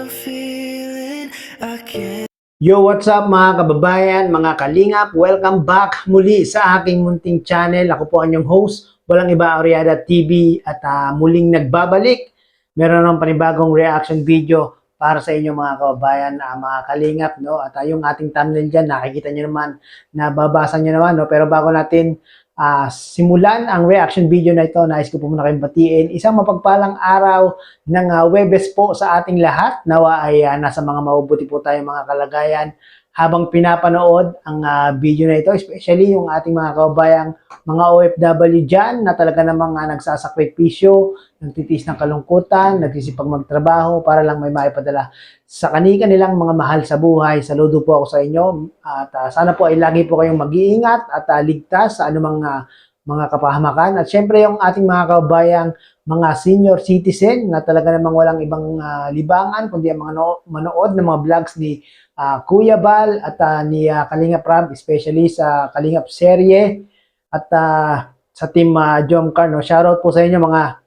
feeling I can't. Yo, what's up mga kababayan, mga kalingap? Welcome back muli sa aking munting channel. Ako po ang inyong host, walang iba, Oriada TV, at muling nagbabalik. Meron ng panibagong reaction video para sa inyo mga kababayan, mga kalingap, no? At yung ating thumbnail dyan, nakikita nyo naman, nababasa nyo naman, no? Pero bago natin simulan ang reaction video na ito, nais ko po muna kayong batiin. Isang mapagpalang araw ng Webes po sa ating lahat. Nawa ay nasa mga mabubuti po tayo mga kalagayan habang pinapanood ang video na ito, especially yung ating mga kababayang mga OFW dyan na talaga namang nagsasakripisyo, nagtitiis ng kalungkutan, nagsisipag magtrabaho para lang may maipadala sa kanilang mga mahal sa buhay. Saludo po ako sa inyo at sana po ay lagi po kayong mag-iingat at ligtas sa anumang mga kapahamakan. At syempre yung ating mga kababayang mga senior citizen na talaga namang walang ibang libangan kundi ang mga manood ng mga vlogs ni Kuya Bal at ni Kalingap Rab, especially sa Kalingap Serye at sa team Jomcar. No? Shoutout po sa inyo mga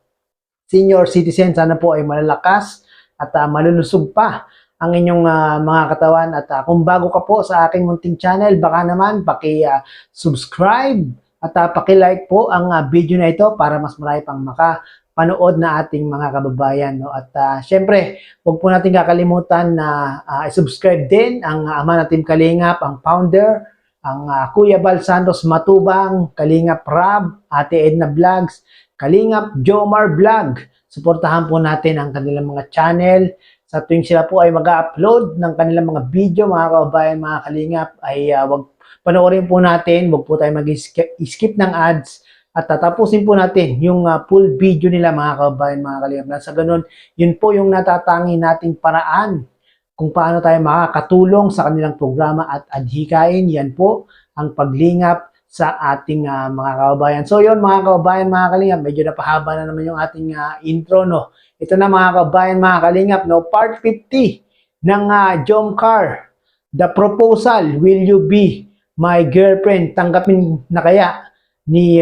senior citizen. Sana po ay malalakas at malulusog pa ang inyong mga katawan. At kung bago ka po sa aking munting channel, baka naman paki-subscribe at paki-like po ang video na ito para mas marami pang makapanood na ating mga kababayan. No? At syempre, huwag po natin kakalimutan na i-subscribe din ang ama natin Kalingap, ang founder, ang Kuya Bal Santos Matubang, Kalingap Rab, Ate Edna Vlogs, Kalingap Jomar Vlog. Suportahan po natin ang kanilang mga channel. Sa tuwing sila po ay mag-upload ng kanilang mga video, mga kababayan, mga Kalingap, ay wag panoorin po natin, wag po tayo mag-skip ng ads at tatapusin po natin yung full video nila mga kababayan, mga Kalingap. Sa ganun, yun po yung natatangi nating paraan kung paano tayo makakatulong sa kanilang programa at adhikain. Yan po ang paglingap sa ating mga kababayan. So yun mga kababayan, mga Kalingap, medyo napahaba na naman yung ating intro, no? Ito na mga kababayan, mga Kalingap, no? Part 50 ng Jomcar. The proposal, will you be my girlfriend? Tanggapin na kaya ni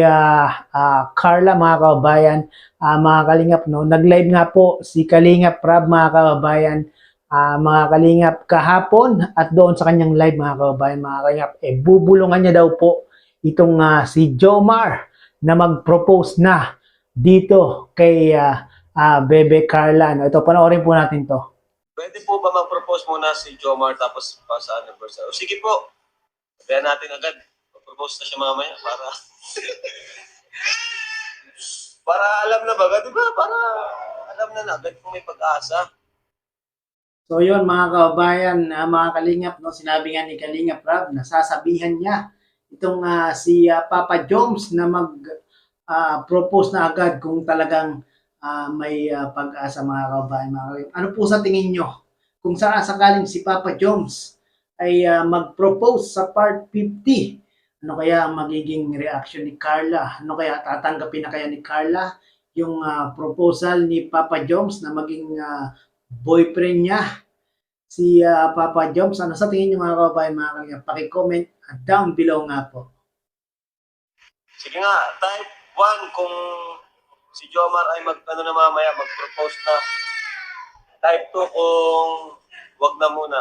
Carla, mga kababayan, mga Kalingap, no? Nag-live nga po si Kalingap Rab, mga kababayan, mga Kalingap kahapon at doon sa kanyang live, mga kababayan, mga Kalingap, bubulungan niya daw po itong si Jomar na mag-propose na dito kay Bebe Carla. No? Ito, panoorin po natin to. Pwede po ba mag-propose muna si Jomar tapos pa sa anniversary? O sige po, sabihan natin agad. Mag-propose na siya mamaya para para alam na ba? Di ba? Para alam na agad kung may pag-asa. So yun mga kababayan, mga Kalingap, no? Sinabi nga ni Kalingap Rab na sasabihan niya itong si Papa Joms na mag-propose na agad kung talagang may pag-asa, mga kababayan, mga Kalingap. Ano po sa tingin nyo? Kung sakaling si Papa Joms ay mag-propose sa part 50, ano kaya ang magiging reaction ni Carla? Ano kaya tatanggapin na kaya ni Carla yung proposal ni Papa Joms na maging boyfriend niya si Papa Joms? Ano sa tingin niyo mga kababayan, mga Kalingap? Paki-comment down below nga po. Sige nga, type 1 kung si Jomar ay na mamaya, mag-propose na. Type 2 kung wag na muna.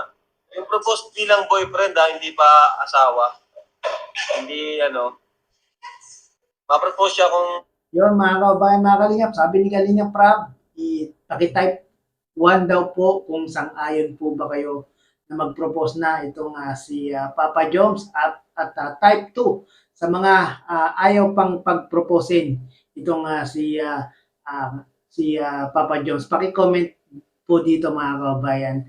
Yung propose bilang boyfriend hindi pa asawa. Hindi ma-propose siya kung Yun mga kababayan, mga Kalingap, sabi ni Kalingap Rab, paki-type 1 daw po kung sang-ayon po ba kayo na mag-propose na itong si Papa Joms at type 2 sa mga ayaw pang pag-proposein itong si Papa Joms. Paki-comment po dito mga kababayan,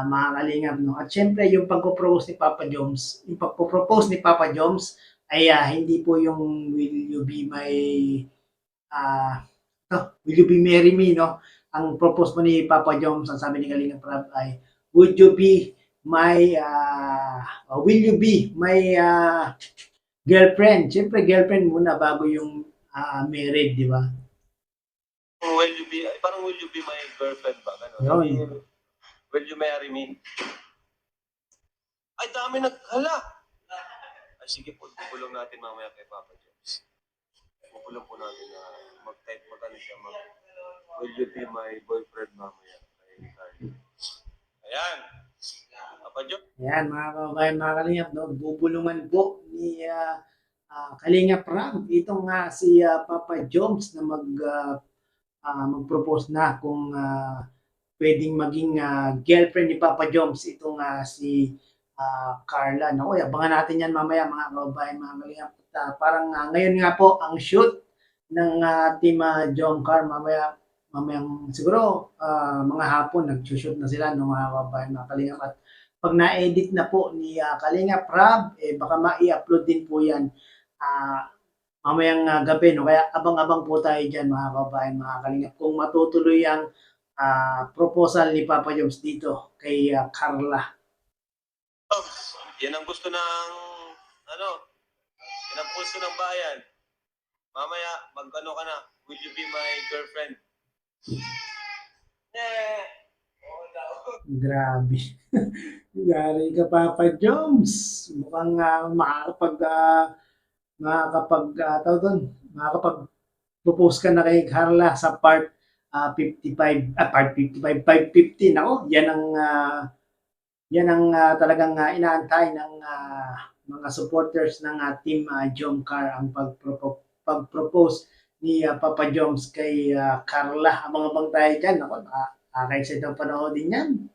mga Kalingap, no? At syempre yung pag-propose ni Papa Joms, yung pag-propose ni Papa Joms ay hindi po yung will you be my will you be marry me, no? Ang propose mo ni Papa Joms, ang sabi ni Kalingap Rab ay would you be my will you be my girlfriend? Siyempre girlfriend muna bago yung married, di ba? will you be, parang will you be my girlfriend ba? Ganun. Will you marry me? Ay, dami naghala. Ay, sige po, bubulong natin mamaya kay Papa Joms. Bubulong po natin na mag-type siya, will you be my boyfriend mamaya? Kay Carly. Yan. Papa Joms. Ayan, mga kababayan, mga kalingap, no? Bubulungan po ni Kalingap Ram itong si Papa Joms na mag-propose na kung pwedeng maging girlfriend ni Papa Joms itong si Carla. Naku, abangan natin yan mamaya mga kababayan, mga kalingap. At, parang ngayon nga po ang shoot ng team Jomcar mamayang siguro mga hapon nag-shoot na sila ng mga kababayan, mga kalingap. At pag na-edit na po ni Kalingap Rab, baka ma-i-upload din po yan mamayang gabi, no? Kaya abang-abang po tayo dyan, mga kababayan, mga kalingap, kung matutuloy ang proposal ni Papa Joms dito kay Carla. Yan ang gusto ng, ano, yan ang gusto ng bayan. Mamaya, mag-ano ka na, will you be my girlfriend? Grabe. Yari ka, Papa Joms. Mukhang tawag doon, makakapag-propose ka na kay Carla sa part 55, part 55, 550. Nako, yan ang talagang inaantay ng mga supporters ng team Jomcar, ang pag-propose ni Papa Joms kay Carla. Abang-abang tayo dyan. Ako, nakaka-excite ang panoodin yan.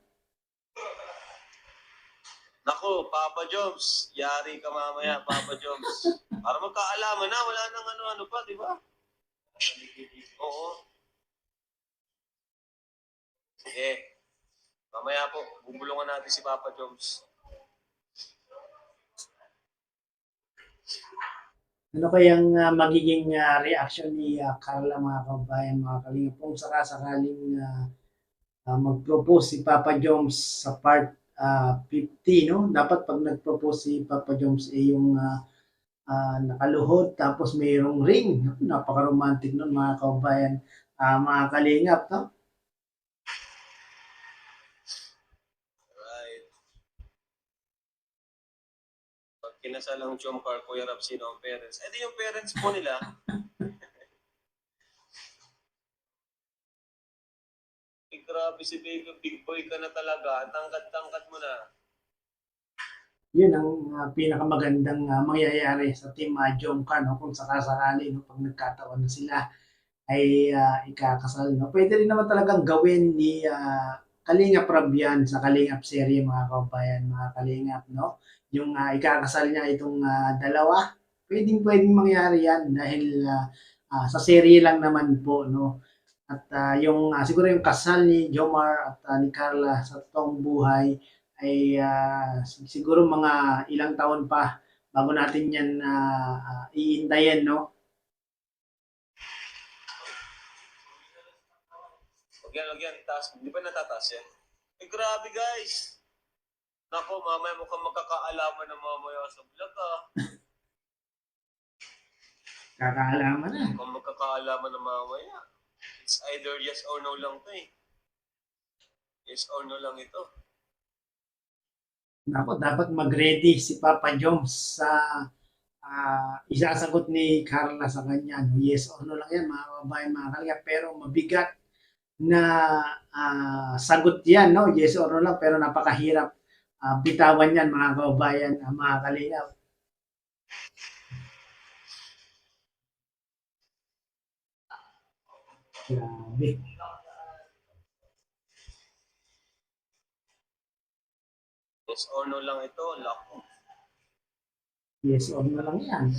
Naku, Papa Joms, yari ka mamaya, Papa Joms. Para magkaalaman na, wala nang ano-ano pa, di ba? Oo. Sige. Mamaya po, bubulungan natin si Papa Joms. Ano kayang magiging reaction ni Carla, mga kabayan, mga kalingap, kung sakasakaling mag-propose si Papa Joms sa part 50, no? Dapat pag nag-propose si Papa Joms yung nakaluhod tapos mayroong ring. Napaka-romantic nun, mga kabayan, mga kalingap, no? Right. Pag kinasal ang Jomcar, Kuya Rap, sino ang parents? Eh di yung parents po nila. Grabe si Baby, big boy ka na talaga. Tangkad-tangkad mo na. Yun ang pinakamagandang mangyayari sa team Jomcar, no? Kung sakasakali, no? Pag nagkataon na sila ay ikakasal, no? Pwede rin naman talagang gawin ni Kalingap Rab yan sa Kalingap serye, mga kabayan, mga Kalingap, no? Yung ikakasal niya itong dalawa, pwedeng mangyari yan dahil sa serye lang naman po, no? At yung siguro yung kasal ni Jomar at ni Carla sa toong buhay ay siguro mga ilang taon pa bago natin yan iintayin, no? Wag yan. Taas. Di ba natataas yan? Eh, grabe guys. Nako, mamaya mukhang magkakaalaman ng mamaya sa vlog Kakaalaman na. Mukhang magkakaalaman ng mamaya. It's either yes or no lang to eh. Yes or no lang ito. Nako, dapat mag-ready si Papa Joms sa isasagot ni Carla sa kanya. No? Yes or no lang yan, mga kababayan, mga kalingap. Pero mabigat na sagot yan, no? Yes or no lang, pero napakahirap bitawan yan, mga kababayan, mga kalingap. Grabe. Yes or no lang ito. Lako. Yes or no lang yan.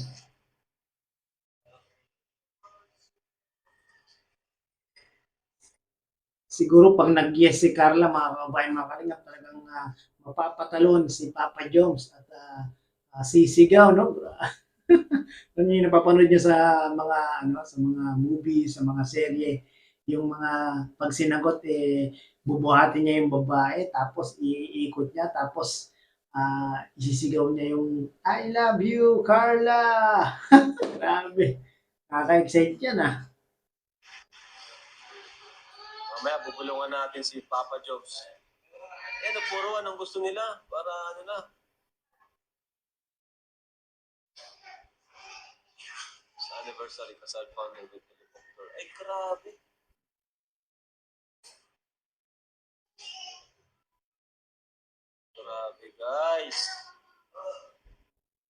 Siguro pag nag-yes si Carla, mga kababayan, mga kalingap, talagang mapapatalon si Papa Joms at sisigaw, no? Ano yung napapanood niyo sa mga sa mga movie, sa mga serye, yung mga pag sinagot bubuhatin niya yung babae tapos iikot niya tapos isisigaw niya yung I love you, Carla. Grabe. Nakaka-excite yan Mamaya bubulungan natin si Papa Jobs. Eh, puro anong gusto nila para ano na. Sa anniversary, kasal founder with helicopter. Ay, grabe. Guys,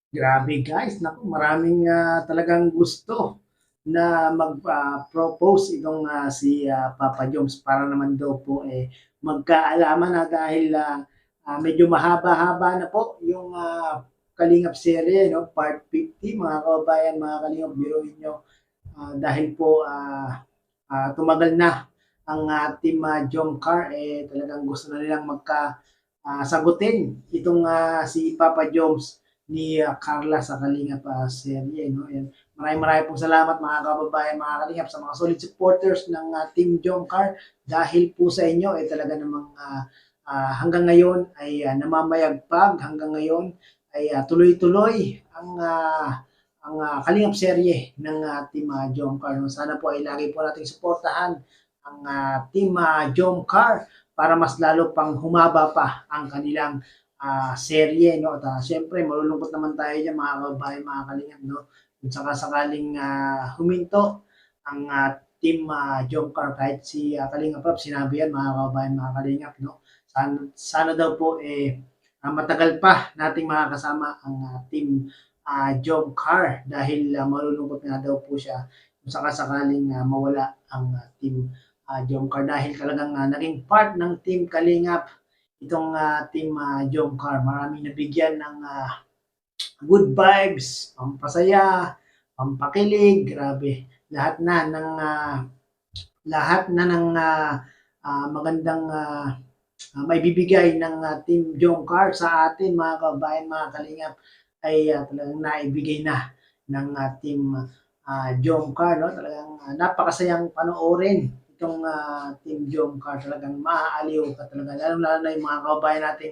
Grabe guys, naku, maraming talagang gusto na mag-propose itong si Papa Joms para naman daw po magkaalaman na dahil medyo mahaba-haba na po yung Kalingap serye, no? Part 50, mga kababayan, mga Kalingap, biruin nyo. Dahil po tumagal na ang team Jomcar, talagang gusto na nilang sagutin itong si Papa Joms ni Carla sa Kalingap serye. No? And maraming pong salamat mga kababayan, mga Kalingap, sa mga solid supporters ng Team Jomcar. Dahil po sa inyo, talaga namang hanggang ngayon ay namamayagpag, hanggang ngayon ay tuloy-tuloy ang Kalingap serye ng Team Jomcar. No? Sana po ay lagi po nating suportahan ang Team Jomcar para mas lalo pang humaba pa ang kanilang serye, no? At syempre, malulungkot naman tayo diyan, mga kababayan, mga Kalingap, no? Kung sakaling huminto ang Team Jomcar, kahit si Kalingap Rob, sinabi yan, mga kababayan, mga Kalingap, no? Sana daw po matagal pa nating makakasama ang Team Jomcar dahil malulungkot nga daw po siya kung sakaling mawala ang Team Jomcar dahil talagang naging part ng Team Kalingap itong Team Jomcar. Maraming nabigyan ng good vibes, pampasaya, pampakilig, grabe. Lahat na ng magandang maibibigay ng Team Jomcar sa atin, mga kabayan, mga Kalingap, ay talagang naibigay na ng Team Jomcar, no? Talagang napakasayang panoorin itong Team Jomcar. Talagang maaaliw ka talaga, lalo na yung mga kababayan natin,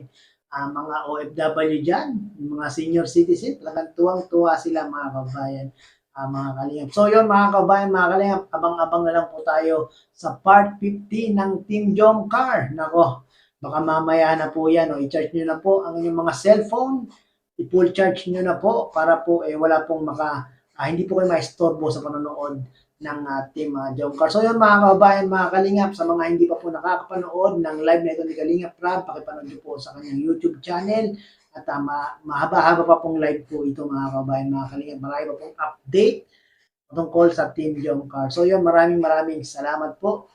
mga OFW dyan, yung mga senior citizen, talagang tuwang-tuwa sila, mga kababayan, mga Kalingap. So yun, mga kababayan, mga Kalingap, abang-abang na lang po tayo sa part 50 ng Team Jomcar. Nako, baka mamaya na po yan, i-charge nyo na po ang inyong mga cellphone, i-full charge nyo na po para po wala pong hindi po kayo maistorbo sa panonood ng Team Jomcar. So yun, mga kababayan, mga Kalingap, sa mga hindi pa po nakakapanood ng live na ito ni Kalingap Rob, pakipanood nyo po sa kanyang YouTube channel at mahaba-haba pa pong live po ito, mga kababayan, mga Kalingap. Marami pa pong update tungkol sa Team Jomcar. So yun, maraming salamat po